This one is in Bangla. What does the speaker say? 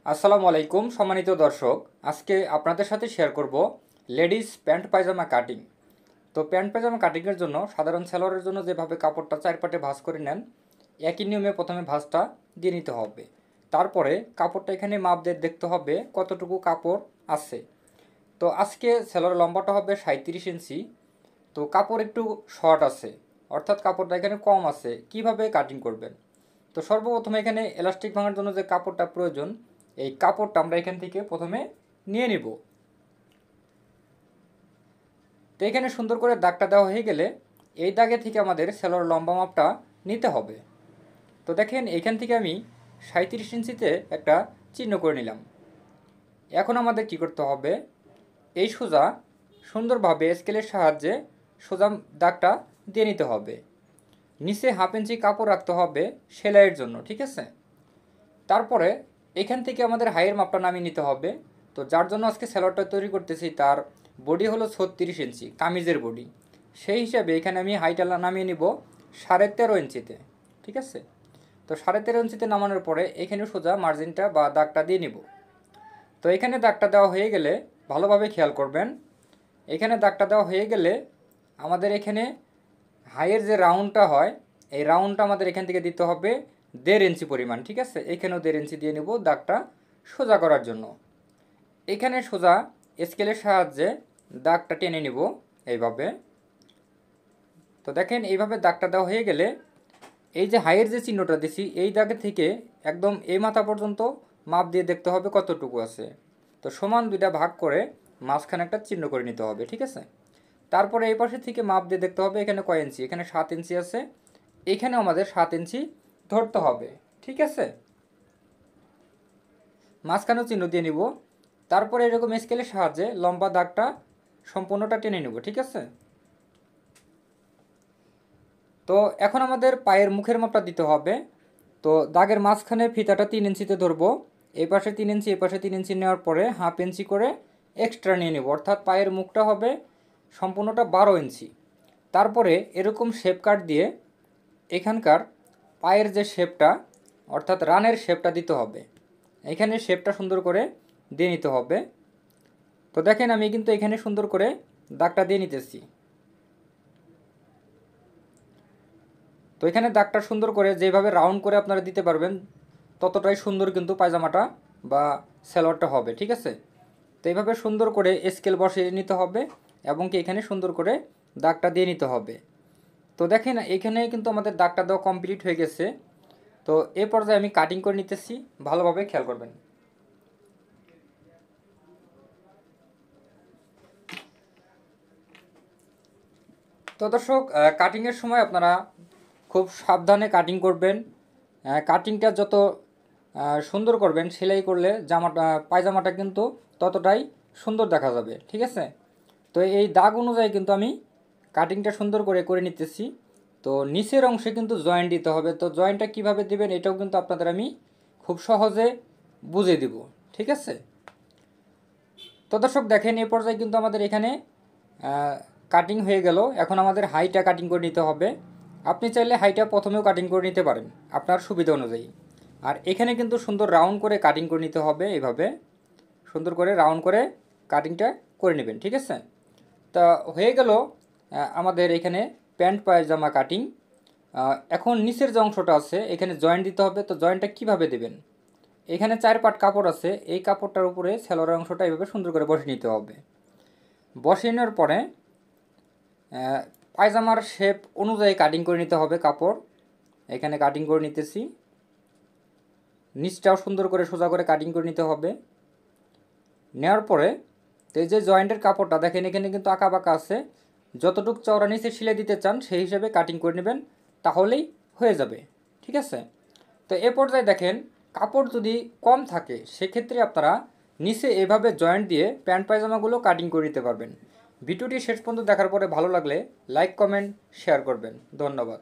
আসসালামু আলাইকুম সম্মানিত দর্শক, আজকে আপনাদের সাথে শেয়ার করব লেডিস প্যান্ট পায়জামা কাটিং। তো প্যান্ট পায়জামা কাটিংয়ের জন্য সাধারণ সেলোয়ারের জন্য যেভাবে কাপড়টা চার পাটে ভাঁজ করে নেন, একই নিয়মে প্রথমে ভাঁজটা দিয়ে নিতে হবে। তারপরে কাপড়টা এখানে মাপ দিয়ে দেখতে হবে কতটুকু কাপড় আছে। তো আজকে সেলোয়ারের লম্বাটা হবে 37 ইঞ্চি। তো কাপড় একটু শর্ট আছে, অর্থাৎ কাপড়টা এখানে কম আছে। কিভাবে কাটিং করবেন? তো সর্বপ্রথমে এখানে এলাস্টিক ভাঙার জন্য যে কাপড়টা প্রয়োজন, এই কাপড়টা আমরা এখান থেকে প্রথমে নিয়ে নিব। তো এখানে সুন্দর করে দাগটা দেওয়া হয়ে গেলে এই দাগে থেকে আমাদের সেলোয়ার লম্বা মাপটা নিতে হবে। তো দেখেন এখান থেকে আমি 37 ইঞ্চিতে একটা চিহ্ন করে নিলাম। এখন আমাদের কি করতে হবে, এই সোজা সুন্দরভাবে স্কেলের সাহায্যে সোজা দাগটা দিয়ে নিতে হবে। নিচে হাফ ইঞ্চি কাপড় রাখতে হবে সেলাইয়ের জন্য, ঠিক আছে? তারপরে এখান থেকে আমাদের হাইয়ের মাপটা নামিয়ে নিতে হবে। তো যার জন্য আজকে সেলোয়ারটা তৈরি করতেছি তার বডি হলো 36 ইঞ্চি, কামিজের বডি। সেই হিসাবে এখানে আমি হাইটা নামিয়ে নিব 13.5 ইঞ্চিতে, ঠিক আছে? তো 13.5 ইঞ্চিতে নামানোর পরে এখানে সোজা মার্জিনটা বা দাগটা দিয়ে নিব। তো এখানে দাগটা দেওয়া হয়ে গেলে ভালোভাবে খেয়াল করবেন, এখানে দাগটা দেওয়া হয়ে গেলে আমাদের এখানে হাইয়ের যে রাউন্ডটা হয়, এই রাউন্ডটা আমাদের এখান থেকে দিতে হবে 1.5 ইঞ্চি পরিমাণ, ঠিক আছে? এখানেও 1.5 ইঞ্চি দিয়ে নেব দাগটা সোজা করার জন্য। এখানে সোজা স্কেলের সাহায্যে দাগটা টেনে নেব এইভাবে। তো দেখেন এইভাবে দাগটা দেওয়া হয়ে গেলে এই যে হাইয়ের যে চিহ্নটা দিছি এই দাগের থেকে একদম এই মাথা পর্যন্ত মাপ দিয়ে দেখতে হবে কতটুকু আছে। তো সমান দুইটা ভাগ করে মাঝখানে একটা চিহ্ন করে নিতে হবে, ঠিক আছে? তারপরে এই পাশে থেকে মাপ দিয়ে দেখতে হবে এখানে কয় ইঞ্চি, এখানে 7 ইঞ্চি আছে, এখানে আমাদের 7 ইঞ্চি ধরতে হবে, ঠিক আছে? মাঝখানেও চিহ্ন দিয়ে নিব। তারপরে এরকম স্কেলের সাহায্যে লম্বা দাগটা সম্পূর্ণটা টেনে নেব, ঠিক আছে? তো এখন আমাদের পায়ের মুখের মাপটা দিতে হবে। তো দাগের মাঝখানে ফিতাটা 3 ইঞ্চিতে ধরবো। এই পাশে 3 ইঞ্চি, এই পাশে 3 ইঞ্চি নেওয়ার পরে হাফ ইঞ্চি করে এক্সট্রা নিয়ে নেব, অর্থাৎ পায়ের মুখটা হবে সম্পূর্ণটা 12 ইঞ্চি। তারপরে এরকম শেপ কাট দিয়ে এখানকার পায়ের যে শেপটা, অর্থাৎ রানের শেপটা দিতে হবে। এখানে শেপটা সুন্দর করে দিয়ে নিতে হবে। তো দেখেন আমি কিন্তু এখানে সুন্দর করে দাগটা দিয়ে নিতেছি। তো এখানে দাগটা সুন্দর করে যেভাবে রাউন্ড করে আপনারা দিতে পারবেন ততটাই সুন্দর কিন্তু পায়জামাটা বা সালোয়ারটা হবে, ঠিক আছে? তো এইভাবে সুন্দর করে স্কেল বসিয়ে নিতে হবে এবং কি এখানে সুন্দর করে দাগটা দিয়ে নিতে হবে। তো দেখেন এখানে কিন্তু আমাদের দাগটা দেওয়া কমপ্লিট হয়ে গেছে। তো এই পর্যায়ে আমি কাটিং করে নিতেছি, ভালোভাবে খেয়াল করবেন। তো দর্শক, কাটিংয়ের সময় আপনারা খুব সাবধানে কাটিং করবেন। কাটিংটা যত সুন্দর করবেন, সেলাই করলে জামাটা পায়জামাটা কিন্তু ততটাই সুন্দর দেখা যাবে, ঠিক আছে? তো এই দাগ অনুযায়ী কিন্তু আমি কাটিংটা সুন্দর করে করে নিতেছি। তো নিচের অংশে কিন্তু জয়েন্ট দিতে হবে। তো জয়েন্টটা কিভাবে দিবেন এটাও কিন্তু আপনাদের আমি খুব সহজে বুঝিয়ে দিব, ঠিক আছে? তো দর্শক দেখেন এই পর্যায়ে কিন্তু আমাদের এখানে কাটিং হয়ে গেল। এখন আমাদের হাইটা কাটিং করে নিতে হবে। আপনি চাইলে হাইটা প্রথমেও কাটিং করে নিতে পারেন আপনার সুবিধা অনুযায়ী। আর এখানে কিন্তু সুন্দর রাউন্ড করে কাটিং করে নিতে হবে, এইভাবে সুন্দর করে রাউন্ড করে কাটিংটা করে নেবেন, ঠিক আছে? তা হয়ে গেল আমাদের এখানে প্যান্ট পায়জামা কাটিং। এখন নিচের যে অংশটা আছে এখানে জয়েন্ট দিতে হবে। তো জয়েন্টটা কিভাবে দেবেন, এখানে 4 পাট কাপড় আছে, এই কাপড়টার উপরে সেলোয়ারের অংশটা এইভাবে সুন্দর করে বসিয়ে নিতে হবে। বসিয়ে নেওয়ার পরে পায়জামার শেপ অনুযায়ী কাটিং করে নিতে হবে কাপড়। এখানে কাটিং করে নিতেছি, নিচটাও সুন্দর করে সোজা করে কাটিং করে নিতে হবে। নেওয়ার পরে এই যে জয়েন্টের কাপড়টা দেখেন এখানে কিন্তু আঁকা বাঁকা আছে, যতটুকু চওড়া নিচে সিলাই দিতে চান সেই হিসেবে কাটিং করে নেবেন, তাহলেই হয়ে যাবে, ঠিক আছে? তো এ পর্যায়ে দেখেন কাপড় যদি কম থাকে সেক্ষেত্রে আপনারা নিচে এভাবে জয়েন্ট দিয়ে প্যান্ট পায়জামাগুলো কাটিং করে নিতে পারবেন। ভিডিওটি শেষ পর্যন্ত দেখার পরে ভালো লাগলে লাইক, কমেন্ট, শেয়ার করবেন। ধন্যবাদ।